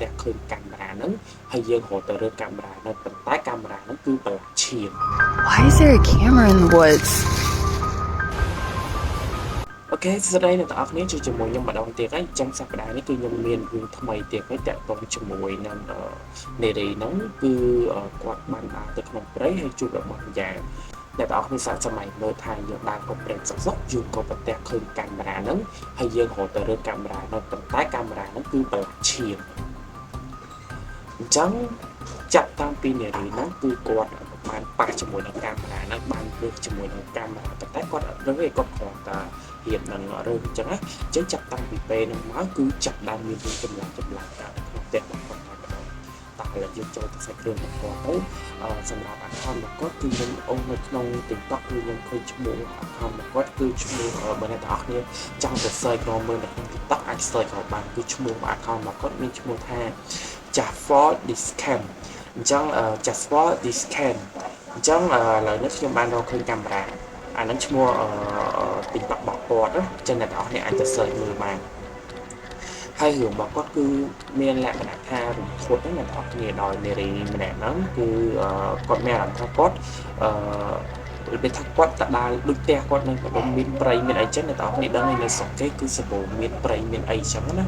តែឃើញកាមេរ៉ាហ្នឹងហើយយើងរត់ទៅរើកាមេរ៉ាហ្នឹងប៉ុន្តែកាមេរ៉ាហ្នឹងគឺប្រឡាក់ឈាម Why is there a camera in the woods? អូខេសួស្តីអ្នកទាំងអស់គ្នាជួបជាមួយខ្ញុំម្ដងទៀតហើយអញ្ចឹងសប្តាហ៍នេះគឺខ្ញុំមានរឿងថ្មីទៀតហើយតាក់ទងជាមួយនឹងនារីហ្នឹងគឺគាត់បានដើរទៅក្នុងព្រៃហើយជួបរបស់ម្យ៉ាងអ្នកទាំងអស់គ្នាសាកសម័យមើលថាយើងដើរទៅព្រៃសុកយើងក៏ប្រទះឃើញកាមេរ៉ាហ្នឹងហើយយើងរត់ទៅរើកាមេរ៉ាហ្នឹងប៉ុន្តែកាមេរ៉ាហ្នឹងគឺប្រឡាក់ឈាមអញ្ចឹងចាប់តាំងពីនារីហ្នឹងគឺគាត់បានប៉ះជាមួយនឹងកាមេរ៉ាហ្នឹងបានលើកជាមួយនឹងកាមេរ៉ាប៉ុន្តែគាត់អត់រើគាត់គ្រាន់តែរៀបនឹងរើអញ្ចឹងណាអញ្ចឹងចាប់តាំងពីពេលហ្នឹងមកគឺចាប់ដើមមានរឿងចម្លែកកើតក្នុងផ្ទះរបស់គាត់តែម្ដងតែឥឡូវយើងចូលទៅសាច់រឿងរបស់គាត់ទៅសម្រាប់ account របស់គាត់គឺខ្ញុំអូននៅក្នុង TikTok គឺខ្ញុំឃើញឈ្មោះ account របស់គាត់គឺឈ្មោះបើអ្នកទាំងអស់គ្នាចង់ទៅ search ក៏មើលនៅក្នុង TikTok អាច search ក៏បានគឺឈ្មោះ account របស់គាត់មានឈ្មោះថា Jaffor Discam អញ្ចឹង Jaffor Discam អញ្ចឹងឥឡូវនេះខ្ញុំបានរកឃើញកាមេរ៉ាអានឹងឈ្មោះTikTok របស់គាត់ណាចឹងអ្នកទាំងអស់គ្នាអាចទៅ search មើលបានហើយរឿងរបស់គាត់គឺមានលក្ខណៈថារន្ធត់ណាអ្នកទាំងអស់គ្នាដោយនារីម្នាក់ហ្នឹងគឺគាត់មានអារម្មណ៍ថាគាត់របៀបថាគាត់ទៅដើរដូចផ្ទះគាត់នឹងក៏មានព្រៃមានអីចឹងអ្នកទាំងអស់គ្នាដឹងហើយនៅស្រុកគេគឺសម្បូរមានព្រៃមានអីចឹងណា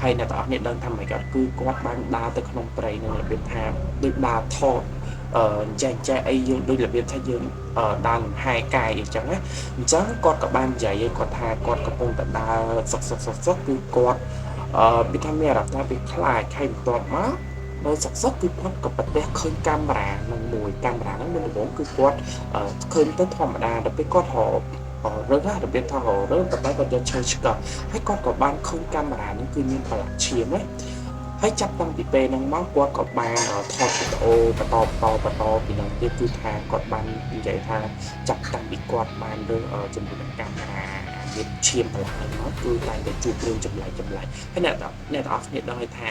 ហើយអ្នកទាំងអស់គ្នាដឹងថាមិនគាត់គឺគាត់បានដើរទៅក្នុងព្រៃនឹងរបៀបថាដូចដើរថតចែកអីយើងដូចរបៀបថាយើងដើរលំហែកាយអីចឹងណាអញ្ចឹងគាត់ក៏បាននិយាយឲ្យគាត់ថាគាត់កំពុងតែដើរសុកគឺគាត់ពីថាមានអារម្មណ៍ថាវាខ្លាចហើយបន្ទាប់មកនៅសុកគឺគាត់ក៏ប្រទះឃើញកាមេរ៉ានឹងមួយកាមេរ៉ាហ្នឹងមុនដំបូងគឺគាត់ឃើញទៅធម្មតាដល់ពេលគាត់រើសរបៀបថារើសតែគាត់យកឈើឆ្កឹះហើយគាត់ក៏បានឃើញកាមេរ៉ាហ្នឹងគឺមានប្រឡាក់ឈាមណាហើយចាប់តាំងពីពេលហ្នឹងមកគាត់ក៏បានថតវីដេអូបន្តពីហ្នឹងទៀតគឺថាគាត់បាននិយាយថាចាប់តាំងពីគាត់បានរើសជាមួយនឹងកាមេរ៉ាមានឈាមប្រឡាក់ហ្នឹងមកគឺតែងតែជួបរឿងចម្លែកហើយអ្នកទាំងអស់គ្នាដឹងហើយថា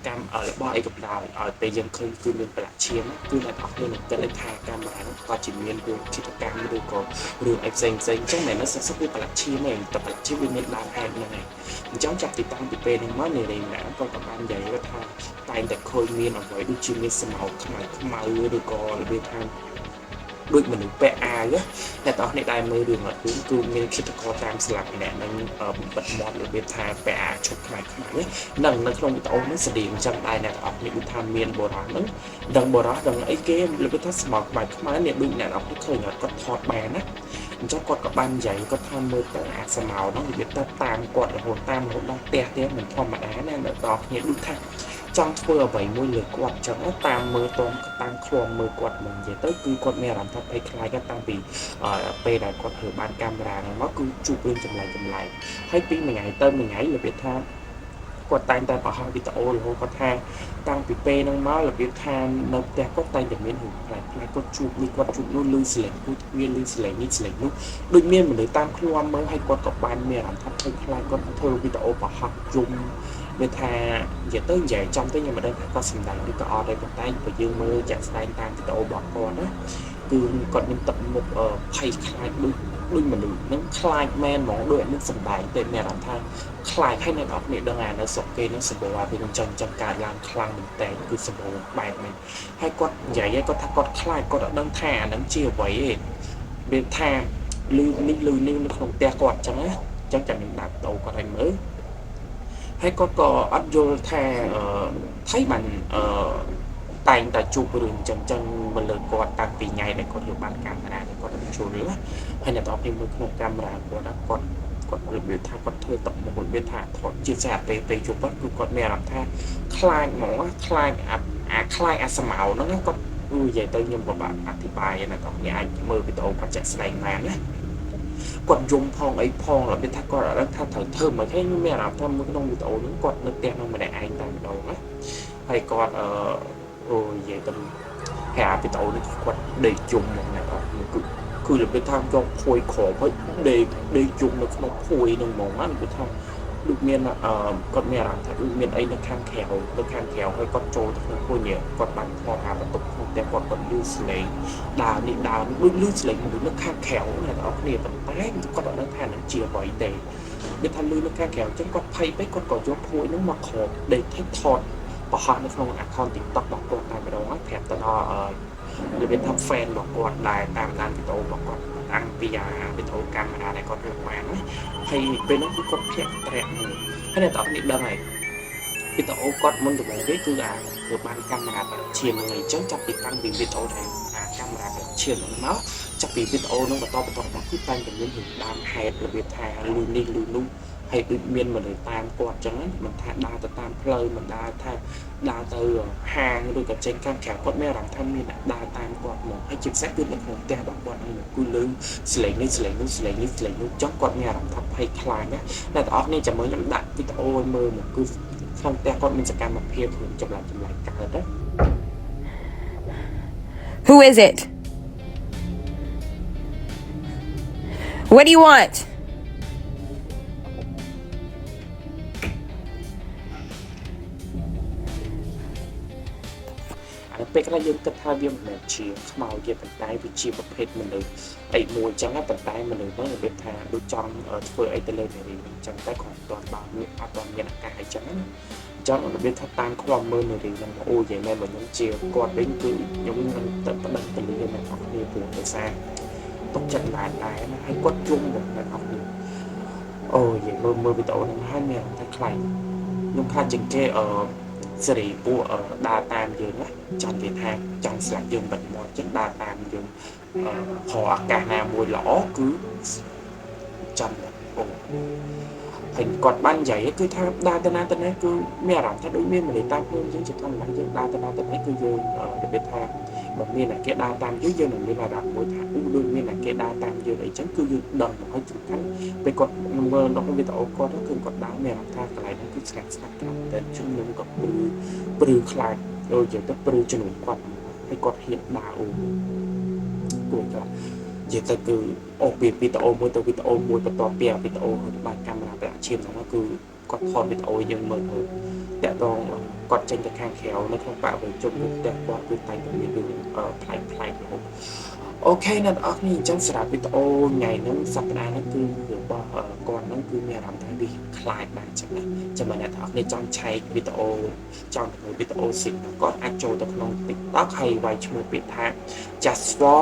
កម្មរបស់អីក៏ដោយឲ្យពេលយើងឃើញគឺមានប្រឡាក់ឈាមគឺអ្នកទាំងអស់គ្នានឹងគិតថាកាមេរ៉ានោះក៏ជាមានរឿងគិតកម្មឬក៏រឿងអីផ្សេងអញ្ចឹងមិនមែនសិស្សវាប្រឡាក់ឈាមទេតែប្រឡាក់ឈាមវាមានដើមហេតុហ្នឹងឯងអញ្ចឹងចាប់ពីតាំងពីពេលហ្នឹងមកនារីម្នាក់ក៏បាននិយាយថាតែងតែឃើញមានអ្វីដូចជាមានស្មៅខ្មៅឬក៏របៀបថាដូចមនុស្សពាក់អាវអ្នកទាំងអស់គ្នាដែលមើលរឿងអត់គឺមានគិតកោតាមស្លាប់ម្នាក់នឹងបិទមាត់របៀបថាពាក់អាវឈុតខ្មៅនឹងនៅក្នុងវីដេអូនេះស្តៀងចឹងដែរអ្នកទាំងអស់គ្នាគឺថាមានបរិះហ្នឹងដឹងបរិះដឹងអីគេរបៀបថាស្មៅខ្មៅនេះដូចអ្នកទាំងអស់គ្នាឃើញគាត់ថតបានណាអញ្ចឹងគាត់ក៏បាននិយាយគាត់ថាមើលទៅអាស្មៅហ្នឹងរបៀបថាតាមគាត់រហូតដល់ផ្ទះទៀតមិនធម្មតាណាអ្នកទាំងអស់គ្នាដូចថាចង់ធ្វើអ្វីមួយលើគាត់អញ្ចឹងតាមមើលតាមឃ្លាំមើលគាត់មកនិយាយទៅគឺគាត់មានអារម្មណ៍ថាភ័យខ្លាចតាំងពីពេលដែលគាត់ធ្វើបានកាមេរ៉ាហ្នឹងមកគឺជួបរឿងចម្លែកហើយពីមួយថ្ងៃទៅមួយថ្ងៃរបៀបថាគាត់តែងតែបង្ហោះវីដេអូរហូតគាត់ថាតាំងពីពេលហ្នឹងមករបៀបថានៅផ្ទះគាត់តែងតែមានរឿងប្លែកគាត់ជួបនេះគាត់ជួបនោះលឺស្លេងគាត់មានលឺស្លេងនេះស្លេងនោះដូចមានមនុស្សតាមឃ្លាំមើលហើយគាត់ក៏បានមានអារម្មណ៍ថាភ័យខ្លាចគាត់ធ្វើវីដេអូបង្ហោះយំវាថានិយាយទៅនិយាយចំទៅខ្ញុំមិនដឹងថាគាត់សម្ដែងឬក៏អត់ទេប៉ុន្តែបើយើងមើលចាក់ស្ដែងតាមវីដេអូរបស់គាត់ណាគឺគាត់មានទឹកមុខភ័យខ្លាចដូចមនុស្សនឹងខ្លាចមែនហ្មងដូចនឹងសម្ដែងតែមានអារម្មណ៍ថាខ្លាចហើយអ្នកនរគ្នាដឹងអានៅស្រុកគេនឹងសម្បូរអាវាចឹងកើតឡើងខ្លាំងមែនតើគឺសម្បូរបែបហ្នឹងហើយគាត់និយាយឲ្យគាត់ថាគាត់ខ្លាចគាត់អត់ដឹងថាអានឹងជាអ្វីទេវាថាលឺនេះនៅក្នុងផ្ទះគាត់ចឹងណាចឹងចាំខ្ញុំដាក់វីដេអូគាត់ឲ្យមើលហើយគាត់ក៏អត់យល់ថាថៃបានតែងតែជួបរឿងចឹងមកលើគាត់តាំងពីថ្ងៃដែលគាត់យកបានកាមេរ៉ាគាត់ចូលរឿងហើយអ្នកទាំងអស់គ្នាមើលក្នុងកាមេរ៉ាគាត់របៀបថាគាត់ធ្វើតមុខរបៀបថាថតជាស្អាតពេលជួបគាត់គឺគាត់មានអារម្មណ៍ថាខ្លាចហ្មងខ្លាចអាស្មៅហ្នឹងគាត់និយាយទៅខ្ញុំពិបាកអធិប្បាយណាអ្នកទាំងអស់គ្នាអាចមើលវីដេអូគាត់ចាក់ស្ដែងបានណាគាត់យំផងអីផងរបៀបថាគាត់អត់ដឹងថាត្រូវធ្វើមិនឃើញមានអារម្មណ៍ថាមើលក្នុងវីដេអូហ្នឹងគាត់នៅផ្ទះនឹងម្នាក់ឯងតែម្ដងណាហើយគាត់និយាយទៅហើយអាវីដេអូនេះគាត់ដេកយំហ្មងណាគឺរបៀបថាយកភួយក្រមហើយដេកយំនៅក្នុងភួយហ្នឹងហ្មងណារបៀបថាដូចមានគាត់មានអារម្មណ៍ថាដូចមានអីនៅខាងក្រៅហើយគាត់ចូលទៅក្នុងភួយនេះគាត់បានថតអាបន្ទប់ក្នុងផ្ទះគាត់លឺស្លេងដើរដូចលឺស្លេងមនុស្សនៅខាងក្រៅណាបងប្អូនប៉ុន្តែគាត់អត់ដឹងថានឹងជាអ្វីទេវាថាលឺនៅខាងក្រៅអញ្ចឹងគាត់ភ័យពេកគាត់ក៏យកភួយហ្នឹងមកគ្របដេកថត បោះនៅក្នុង account TikTok របស់គាត់តែម្ដងហ្នឹងប្រាប់ទៅដល់របៀបថា fan របស់គាត់ដែលតាមដានវីដេអូរបស់គាត់តាំងពីវីដេអូកាមេរ៉ាដែលគាត់យកបានណាហើយពេលហ្នឹងគឺគាត់ភ្ញាក់ត្រែកមួយហើយអ្នកទាំងអស់គ្នាដឹងហើយវីដេអូគាត់មុនដំបូងគេគឺគឺបានកាមេរ៉ាប្រឈាមហ្នឹងអញ្ចឹងចាប់ពីតាំងពីវីដេអូដែលកាមេរ៉ាប្រឈាមហ្នឹងមកចាប់ពីវីដេអូហ្នឹងបន្តមកគឺតែងតែមានរឿងដើមហេតុរបៀបថាលឺនេះលឺនោះហើយដូចមានមនុស្សតាមគាត់អញ្ចឹងមិនថាដើរទៅតាមផ្លូវមិនដើរថាដើរទៅហាងឬក៏ចេញខាងក្រៅគាត់មានអារម្មណ៍ថាមានអ្នកដើរតាមគាត់មកហើយជាពិសេសគឺនៅក្នុងផ្ទះរបស់គាត់ហ្នឹងគឺលឺស្លេងនេះស្លេងនោះស្លេងនេះស្លេងនោះចង់គាត់មានអារម្មណ៍ថាភ័យខ្លាចណាអ្នកទាំងអស់គ្នាចាំមើលខ្ញុំដាក់វីដេអូឲ្យមើលមកគឺក្នុងផ្ទះគាត់មានសកម្មភាពចម្លែកកើតណា Who is it? What do you want? ពេលខ្លះយើងគិតថាវាមិនមែនជាខ្មោចទេប៉ុន្តែវាជាប្រភេទមនុស្សអីមួយអញ្ចឹងប៉ុន្តែមនុស្សហ្នឹងរបៀបថាដូចចង់ធ្វើអីទៅលើនារីអញ្ចឹងតែគាត់អត់បានអត់បានមានឱកាសអញ្ចឹងណាអញ្ចឹងរបៀបថាតាមខ្លំមើលនារីហ្នឹងអូយយ៉ាងម៉េចបើខ្ញុំជាគាត់វិញគឺខ្ញុំនឹងទៅប្តឹងទៅលើអ្នកអស់គ្នាព្រោះដោយសារទុកចិត្តដែរណាហើយគាត់ជុំមកអ្នកអស់គ្នាអូយមើលវីដេអូហ្នឹងហើយមានតែខ្លាចខ្ញុំខ្លាចជាងគេសេរីពួកដើរតាមយើងណាចង់និយាយថាចង់ស្លាប់យើងបិទមាត់ចឹងដើរតាមយើងហៅអាកាសណាមួយល្អគឺចាំអូហើយគាត់បាននិយាយគឺថាដើរទៅណាគឺមានអារម្មណ៍ថាដូចមានមនុស្សតាមខ្លួនយើងជាធម្មតាយើងដើរទៅណាគឺយើងរបៀបថាបើមានអ្នកគេដើរតាមយើងនឹងមានអារម្មណ៍មួយថាដូចមានអ្នកគេដើរតាមយើងអីចឹងគឺយើងដឹងហើយសំខាន់ពេលគាត់មើលនៅក្នុងវីដេអូគាត់គឺគាត់ដើរមានអារម្មណ៍ថាកន្លែងហ្នឹងគឺស្ងាត់ខ្លាំងតែជុំខ្ញុំក៏ព្រឺខ្លាចដូចជាទៅព្រឺជំនុំគាត់ហើយគាត់ហ៊ានដើរអូគួរចានិយាយទៅគឺអូពីវីដេអូមួយទៅវីដេអូមួយបន្ទាប់ពីវីដេអូបានកាមេរ៉ាប្រឈាមហ្នឹងគឺគាត់ថតវីដេអូយើងមើលទៅតាក់ទងគាត់ចេញទៅខាងក្រៅនៅក្នុងបរិវេណជុំវិញផ្ទះគាត់គឺតែងតែមានរឿងប្លែកៗហ្នឹងអូខេអ្នកនរអស់គ្នាអញ្ចឹងសម្រាប់វីដេអូថ្ងៃហ្នឹងសប្តាហ៍ហ្នឹងគឺរបស់គាត់ហ្នឹងគឺមានអារម្មណ៍ថាវាខ្លាចបានអញ្ចឹងណាចាំបើអ្នកនរអស់គ្នាចង់ឆែកវីដេអូចង់ទៅមើលវីដេអូស៊ីគាត់អាចចូលទៅក្នុង TikTok ហើយវាយឈ្មោះពាក្យថា just for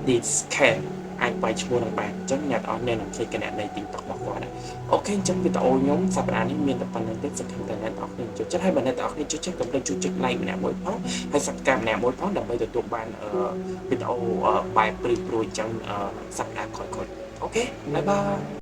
this can អាចវាយឈ្មោះនឹងបានអញ្ចឹងអ្នកនរអស់គ្នានឹងឃើញគណនី TikTok របស់គាត់អូខេអញ្ចឹងវីដេអូខ្ញុំសប្តាហ៍នេះមានតែប៉ុណ្្នឹងទេសង្ឃឹមថាអ្នកនរអស់គ្នាចូលចិត្តហើយបើអ្នកនរអស់គ្នាចូលចិត្តកុំភ្លេចជួយចុច like ម្នាក់មួយផងហើយ subscribe ម្នាក់មួយផងដើម្បីទទួលបានវីដេអូបែបព្រឺព្រួយអញ្ចឹងសប្តាហ៍ក្រោយៗអូខេបាយបាយ